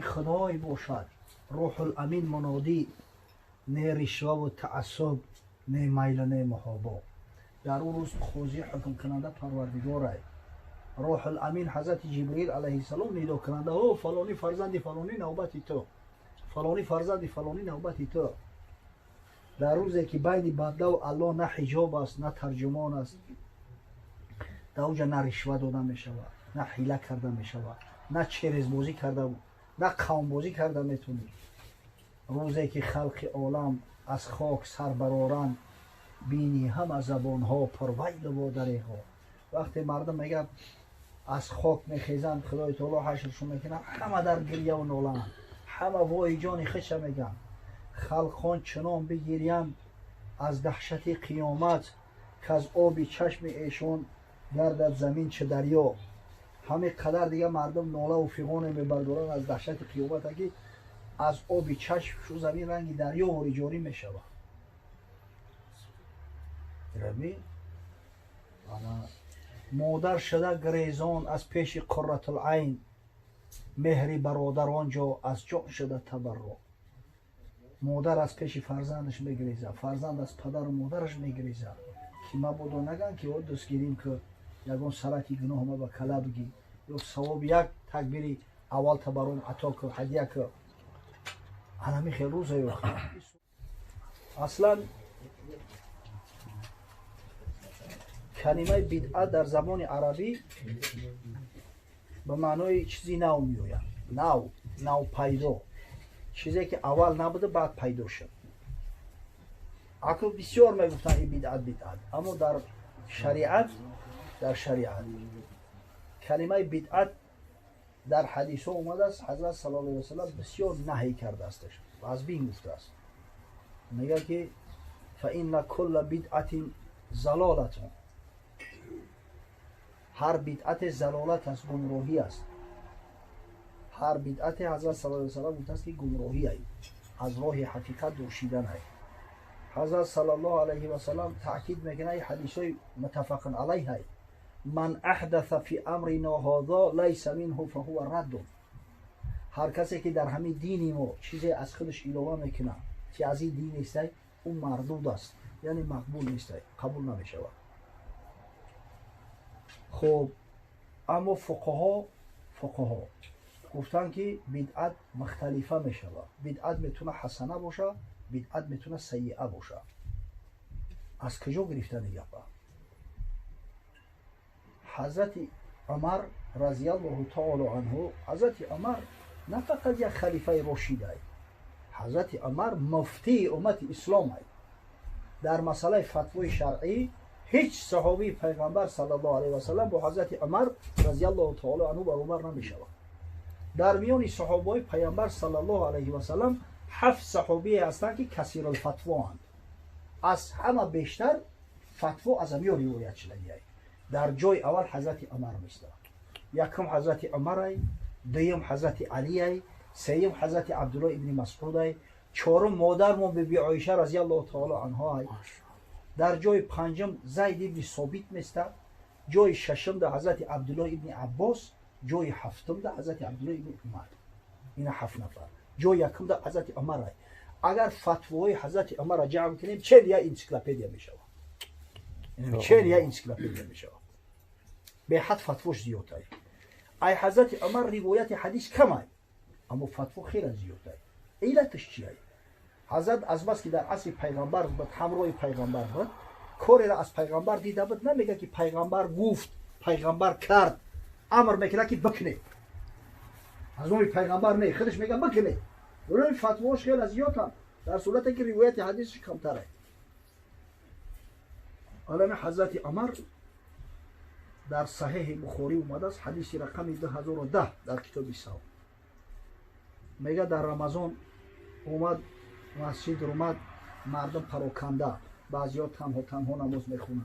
منادی خدای باشد. روح الامین منادی، نه رشوه و تعصب، نه میل و نه محابا. در اون روز خوزی حکم کننده پروردگار است. روح الامین حضرت جبرئیل علیه السلام ندا کننده، او فلانی فرزند فلانی نوبت تو، فلانی فرزند فلانی نوبت تو. در روزی که بین بنده و الله نه حجاب است، نه ترجمان است، در اونجا نه رشوه داده می شود، نه حیله کرده می شود، نه چرز بازی کرده، نه قوم بازی کرده میتونی. روزی که خلق عالم از خاک سر برآرند، بینی همه زبان ها پرویل و دریغا. وقتی مردم میگه از خاک میخیزند، خدای تعالی حشرشون میکنه، همه در گریه و نالند، همه وای جان خش میگن. خلقان چنان بگیریم از دهشت قیامت، که از آب چشم ایشون گردد زمین چه دریا. همه قدر دیگه مردم ناله و فیغان میبردارن از دهشت قیامت، اگه از آب چشم شو زمین رنگی دریا و جاری میشود. مادر شده گریزان از پیش قرة العین، مهری برادر آنجا از جان شده تبرع. مادر از پیش فرزندش میگریزه، فرزند از پدر و مادرش میگریزه که ما بودو نگن که او دوست گیریم که یکون سرکی گناه ما به کلا بگی، یا ثواب یک تکبیری اول تبرون عطا که هدیه که هنمی خیلی روزه وقت. اصلا کلمه بدعت در زبان عربی به معنای چیزی نو میوید. نو پیدا، چیزی که اول نبوده بعد پیدا شد. عقل بسیار میگفتن این بدعت، اما در شریعت کلمه بدعت در حدیث ها اومده است. حضرت صلی الله علیه و سلم بسیار نهی کرده استش و از بین گفته است. میگه که فإن کل بدعت ضلالة، هر بدعت ضلالت است، گمراهی است. هر بدعت حضرت صلی الله علیه و سلم گفته است که گمراهی است، از راه حقیقت دوشیدن است. حضرت صلی الله علیه و سلم تاکید میکنه، حدیث های متفق علیه است، من احدث فی امرنا هذا لیس منه فهو رد. هر کسی که در همین دینی ما چیزی از خودش اضافه میکنه که از این دین نیست، اون مردود است، یعنی مقبول نیست، قبول نمیشه. خب اما فقها گفتن که بدعت مختلفه میشه. بدعت میتونه حسنه باشه، بدعت میتونه سیئه باشه. از کجا گرفتن این گپا؟ حضرت عمر رضی الله تعالی عنه، حضرت عمر نه فقط یک خلیفه راشد است، حضرت عمر مفتی امت اسلام است. در مسئله فتوای شرعی هیچ صحابی پیغمبر صلی الله علیه و سلم با حضرت عمر رضی الله تعالی عنه برابر نمیشود. در میان صحابه پیغمبر صلی الله علیه و سلم 7 صحابی هستند که کثیر الفتوا اند. از همه بیشتر فتوا از امیان روایت شده است. در جای اول حضرت عمر میسته، یکم حضرت عمر است، دوم حضرت علی است، سوم حضرت عبدالله ابن مسعود است، چهارم مادرمون بیبی عایشه رضی الله تعالی عنها است. در جای پنجم زید ابن ثابت میسته، جای ششم در حضرت عبدالله ابن عباس، جای هفتم در حضرت عبدالله ابن عمر. این 7 نفر. جای یکم در حضرت عمر است. اگر فتوای حضرت عمر را جمع کنیم 40 انسیکلوپدیا میشود. این 40 انسیکلوپدیا میشود. به حد فتواش زیاد است. ای حضرت عمر روایت حدیث کم است، اما فتوا خیلی زیاد است. علتش چی است؟ حضرت از بس که در عصر پیغمبر بود، همراه پیغمبر بود، کاری را از پیغمبر دیده بود، نمیگه که پیغمبر گفت، پیغمبر کرد، امر میکنه که بکنه. از اون پیغمبر نه، خودش میگه بکنه. اون فتواش خیلی زیاد است، در صورتی که روایت حدیثش کمتر است. حالا حضرت عمر در صحیح بخاری اومده است، حدیث رقم 2010 در کتاب صوم. میگه در رمضان اومد مسجد اومد، مردم پراکنده، بعضیا تنها نماز میخونن،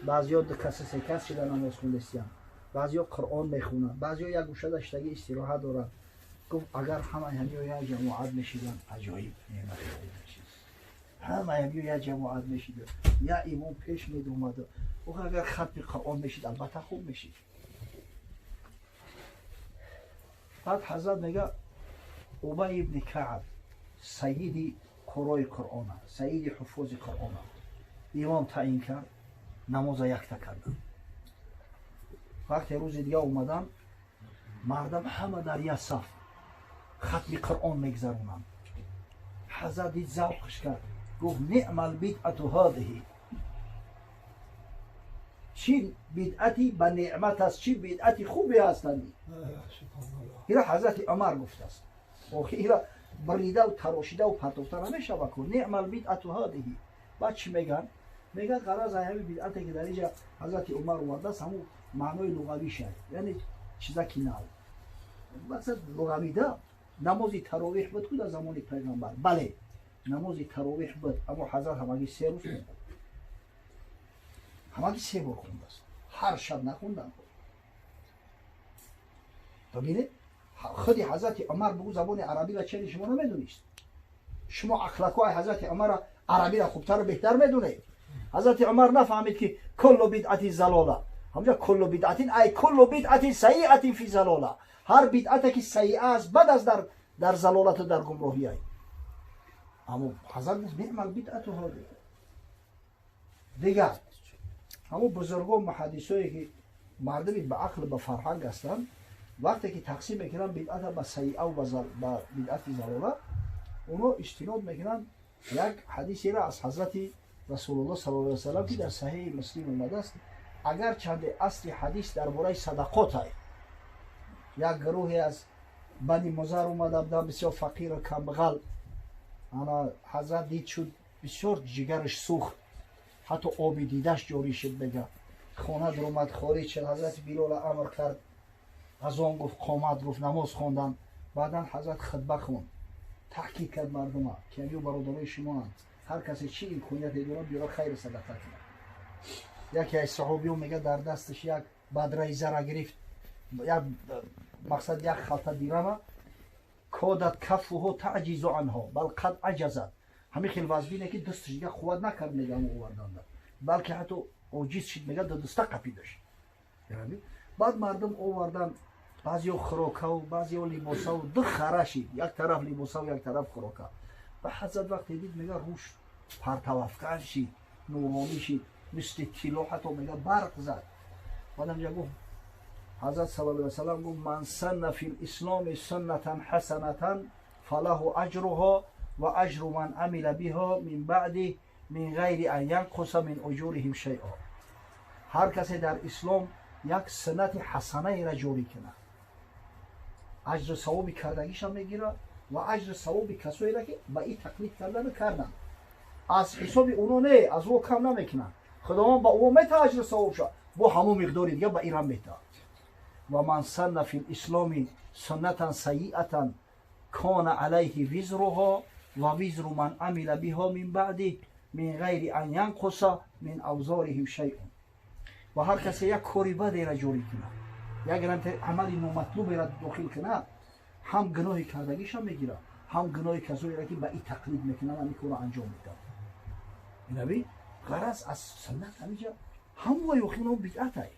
بعضیا دو کس سه کس شده نماز خوندستیان، بعضیا قرآن میخونن، بعضیا یک گوشه داشتگی استراحت دارن. گفت اگر همه همیا یک جماعت میشیدن عجایب نعمت میشید. همه همیا یک جماعت میشیدن، یا امام پیش میدومد و اگر ختم قرآن میشید البته خوب میشید. بعد حضرت میگه ابی ابن کعب سید قرای قرآن، سید حفاظ قرآن، امام تعیین کرد، نماز یکتا کردن. وقتی روز دیگه اومدن مردم همه در یک صف ختم قرآن میگذرونن. حضرت دید ذوقش کرد، گفت نعم البدعة هذه. چی بدعتی به نعمت است، چی بدعتی خوبی هستند. اینا حضرت عمر گفته است. اینا بریده و تراشیده و پرتوفته نمیشه بکن. نعم البدعة هذه. بعد چی میگن؟ میگن غرض همین بدعتی که در اینجا حضرت عمر آورده است همون معنای لغوی شد، یعنی چیزا که نه مثلا لغوی ده. نمازی تراویح بود در زمان پیغمبر، بله نمازی تراویح بود، اما حضرت همگی 3 روز خوندن، همگی 3 بار خونده است، هر شب نخوندن. ببینید خودی حضرت عمر بگو زبان عربی را چه شما نمیدونید؟ شما اخلاقای حضرت عمر عربی را خوبتر و بهتر میدونید. حضرت عمر نفهمید که کل بدعت ضلاله. همجا کل بدعت ای کل بدعت سیئه فی ضلاله. هر بدعتی که سیئه است بد از در ضلالت و در گمراهی است. اما حضرت نعم البدعة هذه. دیگر همون بزرگان محدثایی که مردمی به عقل به فرهنگ هستند وقتی که تقسیم میکنن بدعت به سیئه و به بدعت ضلاله، اونو استناد میکنن یک حدیثی را از حضرت رسول الله صلی الله علیه و سلم که در صحیح مسلم اومده است. اگر چند اصل حدیث درباره صدقات است، یک گروهی از بنی مضر اومده بودن بسیار فقیر و کمبغل، انا حضرت دید شد بسیار جگرش سوخت، حتی آبی دیدش جاری شد بگه. خانه در اومد خارج شد، حضرت بلال امر کرد، از آن گفت قامت گفت نماز خواندن. بعدا حضرت خطبه خوند، تحقیق کرد مردم که امیو برادرای شما هر کسی چی امکانیتی داره بیاره خیر صدقه کنه. یکی از صحابیون میگه در دستش یک بدره زر گرفت، یک مقصد یک خلطه دیرمه، کادت کفه تعجیز عنها بل قد عجزت. همین خیلی وزبینه که دستش دیگه قوت نکرد میگه همون آوردن، بلکه حتی عاجز شد میگه دسته قپیدش. بعد مردم آوردن بعضی خوراکه و بعضی لباسه و دو خره شد، یک طرف لباسه و یک طرف خوراکه. و حضرت وقتی دید میگه روش پرتوافکن شد، نورانی شد، مثل طلا حتی میگه برق زد. بعد همجا گفت حضرت صلی الله علیه و سلم گفت من سن فی الاسلام سنتا حسنتا فله اجرها و اجر من عمل بها من بعد من غیر ان ینقص من اجورهم شیئا. هر کسی در اسلام یک سنت حسنه را جاری کنه، اجر ثواب کردگیش هم میگیره و اجر ثواب کسایی را که به این تقلید کردن از حساب اونو نه، از او کم نمیکنن. خداوند با او میته اجر ثواب شد، با همون مقداری دیگه به ایران میته. و من سن فی الاسلام سنتا سیئتا کان علیه وزرها و وزر من عمل بها من بعد من غیر ان ینقص من اوزارهم شیء. و هر کسی یک کاری بدی را جاری کنه، یک عملی نامطلوبی را داخل کنه، هم گناه کردگیش هم میگیره، هم گناه کسایی را که به این تقلید میکنن این کار را انجام میدن. نبی غرض از سنت همینجا هم و یخین و بدعت است.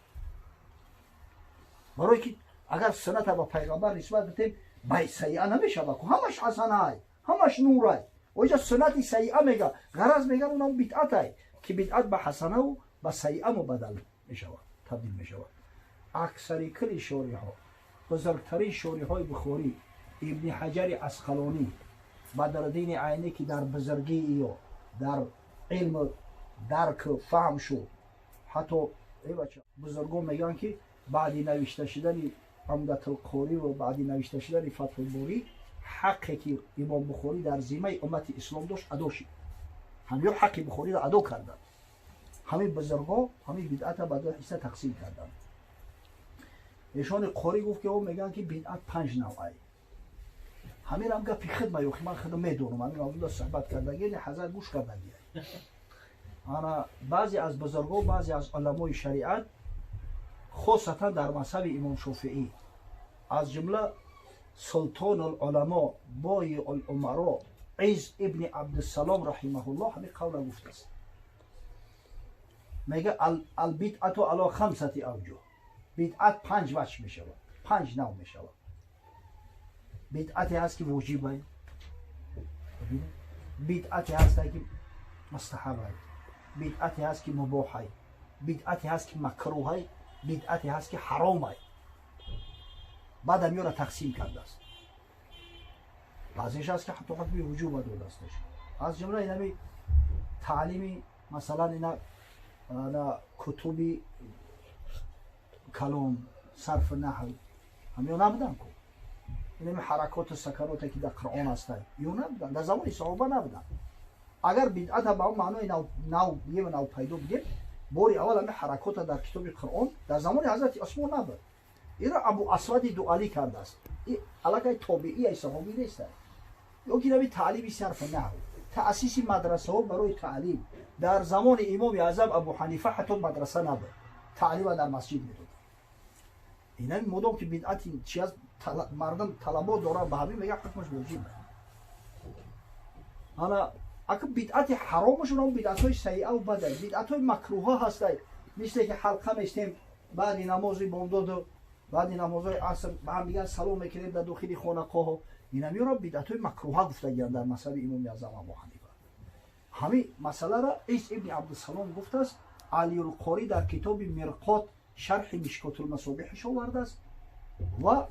برای که اگر سنت با پیغمبر نسبت بدیم به سیئه نمیشه بکن، همش حسنه است، همش نور است. و اینجا سنت سیئه میگه، غرض میگن اونم بدعت است که بدعت به حسنه و به سیئه مبدل میشود، تبدیل میشود. اکثر کل شارح ها، بزرگترین شارح های بخاری ابن حجر عسقلانی بدرالدین عینی که در بزرگی و در علم درک فهم شد، حتی بزرگان میگن که بعدی نوشته شدن عمدة القاری و بعدی نوشته شدن فتح الباری حقی که امام بخاری در ذمه امت اسلام داشت ادا شد. همین حق بخاری را ادا کردن. همین بزرگان همین بدعت را به دو حصه تقسیم کردن. ایشان قاری گفت که او میگن که بدعت 5 نوعه. همین هم گفت خدمت یوخی من خودم میدونم، همین موضوع صحبت کردگی حضرت گوش کردگی. انا بعضی از بزرگان، بعضی از علمای شریعت خاصتا در مذهب امام شافعی از جمله سلطان العلماء بای الامراء عز ابن عبدالسلام رحمه الله همین قول گفته است. میگه البدعت علی 5 اوجه، بدعت 5 وجه میشود، 5 نوع میشود. بدعتی هست که واجبه، بدعتی هست که مستحبه، بدعتی هست که مباحه، بدعتی هست که مکروهه، بدعتی هست که حرامه. بعد هم را تقسیم کرده است. بعضیش هست که حتی حکم وجوب داده استش. از جمله اینمی تعلیمی مثلا اینا کتبی کلام صرف نحو همیو نبودن کو. اینمی حرکات و سکناتی که در قرآن هستند یو نبودن، در زمان صحابه نبودن. اگر بدعت با اون معنای نو پیدا بگیم، باری اول همه حرکات در کتاب قرآن در زمان حضرت عثمان نبود. این را ابو اسود دعالی کرده است. این علاقه طبیعی ای صحابی نیست. یکی نمی تعلیمی صرف نحو، تأسیس مدرسه ها برای تعلیم در زمان امام اعظم ابو حنیفه حتی مدرسه نبود، تعلیم در مسجد میداد. اینا مدام که بدعتی چی از مردم طلبات داره به همین میگه حکمش واجبه. حالا اگه بدعت حرامشون هم بدعت‌های سیئه و بده، بدعت‌های مکروه هستند، مثل که حلقه می‌استیم بعد نماز بامداد و بعد نمازهای عصر به هم دیگه سلام می‌کنیم در داخل خانقاه. اینا میرا بدعت‌های مکروه گفتگی‌اند در مذهب امام اعظم ابو حنیفه. همین مسئله را عیسی ابن عبدالسلام گفته است. علی القاری در کتاب مرقات شرح مشکات المصابیحش آورده است و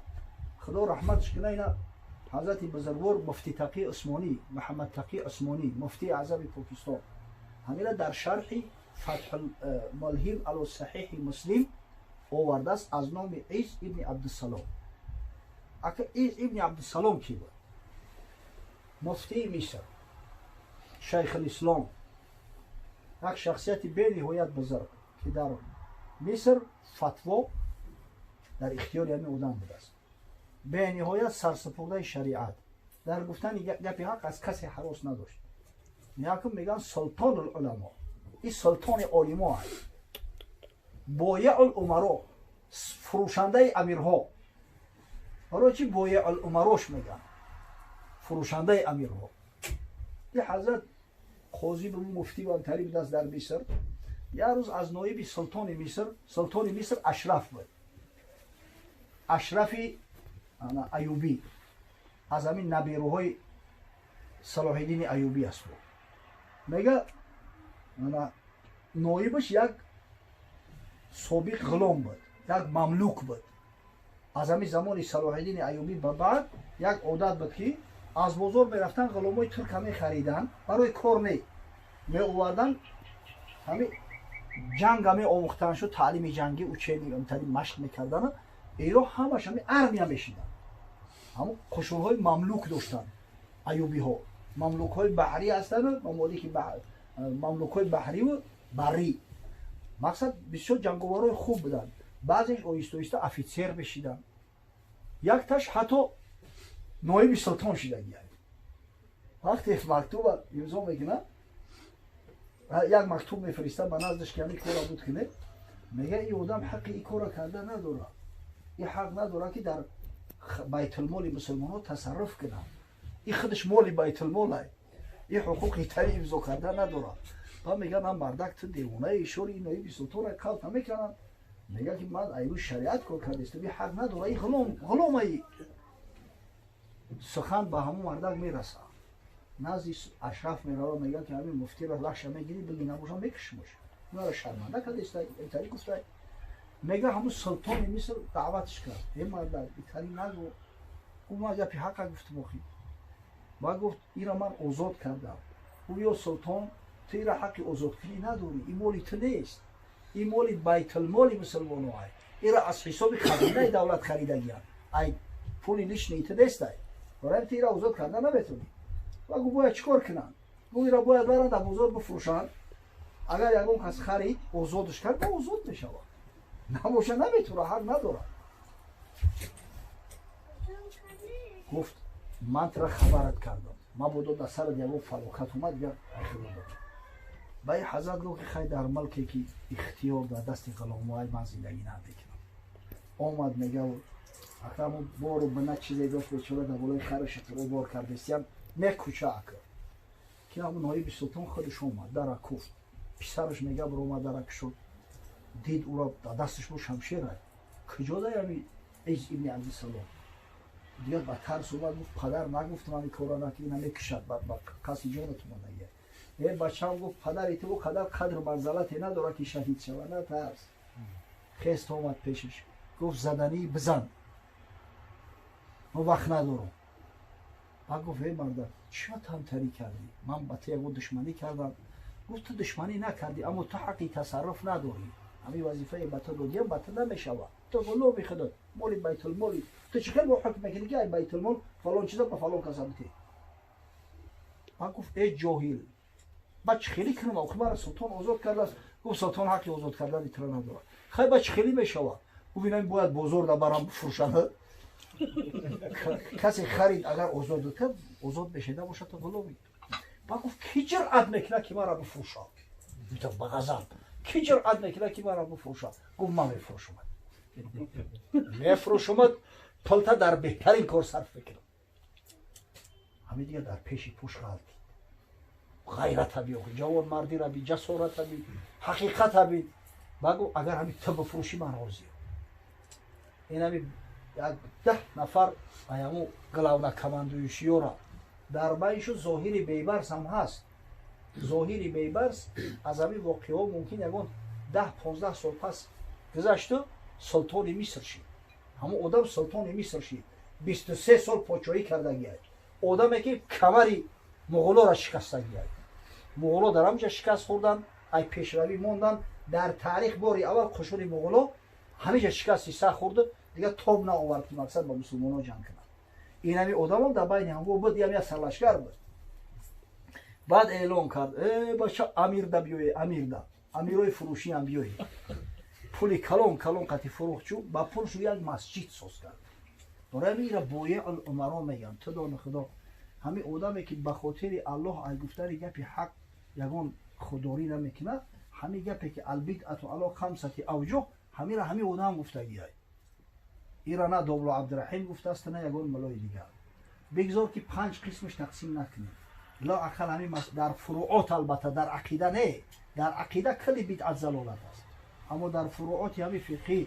خدا رحمتش کنه. اینا حضرت بزرگوار مفتی تقی عثمانی، محمد تقی عثمانی، مفتی اعظم پاکستان، همین در شرح فتح الملهم علی صحیح مسلم آورده است از نام عیسی ابن عبدالسلام. اگه عیسی ابن عبدالسلام کی بود؟ مفتی مصر، شیخ الاسلام، یک شخصیت بینهایت بزرگ که در مصر فتوا در اختیار همه آدم بوده است. به نهایت سرسپرده شریعت، در گفتن گپی حق از کسی هراس نداشت. یکم میگن سلطان العلماء، این سلطان عالما است. بایع الامرا، فروشنده امیرها. برای چی بایع الامراش میگن؟ فروشنده امیرها. این حضرت قاضی به مفتی و طریب دست در مصر، یه روز از نایب سلطان مصر اشرف بود. اشرفی ایوبی از همین نبیروهای صلاح الدین ایوبی است. میگه نایبش یک سابق غلام بود، یک مملوک بود. از همین زمان صلاح الدین ایوبی به بعد یک عادت بود که از بازار میرفتن غلامای ترک همه خریدن برای کار می آوردن، همین جنگ همه آموختن شد، تعلیم جنگی و چنین امتحانی مشق میکردن. ایران همش همین ارمی هم میشیدن. همون قشورهای مملوک داشتن ایوبی ها. مملوک های بحری هستن، مملوک های بحری و بری. مقصد بسیار جنگاورای خوب بودن. بعضیش آیسته افیسر بشیدن. یک تاش حتی نایب سلطان شدن. وقتی مکتوب امضا میکنه، یک مکتوب میفرستن به نزدش که همین کارا بود کنه، میگه این آدم حق این کارا کرده نداره. این حق نداره که در بیت المال مسلمان ها تصرف کنه. این خودش مال بیت الماله. این حقوقی تری امضا کرده نداره. و میگن هم مردک تو دیوانه ایشوری نایب سلطان را کلت نمیکنن. میگه که من ایرو شریعت کار کرده است. این حق نداره. این غلامه. سخن به همون مردک میرسه. نزدی اشرف میره میگه که همین مفتی را لحشه میگیری بگی نباشم میکشمش. اونا را شرمنده کرده است. اینطوری گفته. میگه همون سلطان مصر دعوتش کرد. این مرد اینطوری نگو. اون ما گپی حق گفت بخی. با گفت این را من آزاد کردم. او یا سلطان تو این را حق آزاد کنی نداری. این مالی تو نیست. این مالی بیت المال مسلمان ها. این را از حساب خزینه دولت خریدگی هست. ای پولی لیش نیت نیست. برای تو این را آزاد کردن نمیتونی. و گفت باید چیکار کنن؟ گفت این را باید برن در بازار بفروشن. اگر یکم کس خرید آزادش کرد آزاد میشه. نباشه نمیتونه، حق نداره. گفت من تو را خبرت کردم، من بودم در سر دیگه فلاکت اومد بیا خبر داد. با این حضرت گفت که خیلی در ملکی که اختیار در دست غلامای من زندگی نمیکنم. آمد میگه و اکرم بارو بنا چیزی داشت بیچاره در بالای خرش رو بار کرده استیم میکوچه اکر که همون نایب سلطان خودش اومد در کفت. پسرش میگه برو اومد در شد، دید او را دستش با شمشیر هست. کجا داری همی عیسی ابن عبدالسلام؟ دیگه بدتر صحبت گفت پدر نگفت من این کارا نکنی اینا میکشد با کسی جانتون نگه. یه بچه‌م گفت پدر تو قدر منزلتی نداره که شهید شود، نه ترس. خست اومد پیشش گفت زدنی بزن، ما وقت ندارم. بعد گفت ای مرد چرا تنتری کردی؟ من با تو دشمنی کردم. گفت تو دشمنی نکردی اما تو حقی تصرف نداری. همین وظیفه با تو دادیم با تو نمیشود. تو ولو بخداد مال بیت المال تو چیکار با حکم میکنی که بیت المال فلان چیزا با فلان کسا بده. من گفت ای جاهل بچه خیلی کنم آخه مرا سلطان آزاد کرده است. گفت سلطان حقی آزاد کردن ایترا نداره. خیلی بچه خیلی میشود. گفت اینا باید بازار دا برام بفروشند. کسی خرید اگر آزاد کرد آزاد بشه نباشه تو ولو می. با گفت کی جرأت میکنه که مرا بفروشه؟ میگه با غضب کی جرأت میکنه که مرا بفروشه؟ گفت من میفروشم. میفروشم پلتا در بهترین کار صرف میکنم. همین دیگه در پیش پوش غلطی. غیرت بی جوان مردی را بی جسارت بی حقیقت بی. بگو اگر همین تو بفروشی من راضیم. این همین 10 نفر ایامو گلاونا کماندویشیورا در بینشون ظاهری بیبرس هم هست. ظاهری بیبرس از همین واقعه ها ممکن یکون 10-15 سال پس گذشته سلطان مصر شید. همون آدم سلطان مصر شید. 23 سال پادشاهی کرده گیاد. آدمی که کمری مغولا را شکسته گیاد. مغولا در همجا شکست خوردن، ای پیشروی موندن. در تاریخ باری اول قشون مغولا همینجا شکستی سه خورده دیگه تاب نه آورد که مقصد با مسلمان ها جنگ کنند. این همی آدم هم در بین هم بود یه سرلشکر بود. بعد اعلام کرد بچه امیر دا بیوی، امیرای فروشی هم بیوی. پولی کلون قطی فروخت چون با پولش یک مسجد ساز کرد. برای میره بایع الامرا میگن تو دان خدا همین آدمی که به خاطر الله ای گفتاری گپی حق یگان خودداری نمیکنه، همین گپی که البدعة علی خمسة اوجه همین را همین آدم گفتگی ای. ایرا نه دولو عبدالرحیم گفته است نه یگان ملای دیگر. بگذار که 5 قسمش تقسیم نکنیم. لا اقل همین در فروعات البته در عقیده نه. در عقیده کلی بدعت ضلالت است. اما در فروعات همین فقهی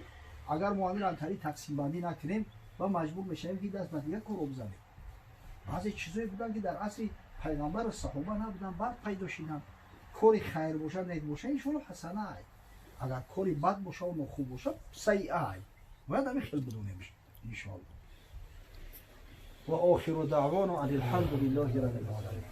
اگر ما همین انتری تقسیم بندی نکنیم و مجبور میشیم که دست به دیگه کار بزنیم. بعضی چیزایی بودن که در عصر پیغمبر و صحابه نبودن بعد پیدا شدن. کاری خیر باشه نیک باشه ان شاء الله حسنه ای. اگر کاری بد باشه و خوب باشه سیئه ای. باید همین خیلی بدونیم ان شاء الله. و آخر دعوانا ان الحمد لله رب العالمین.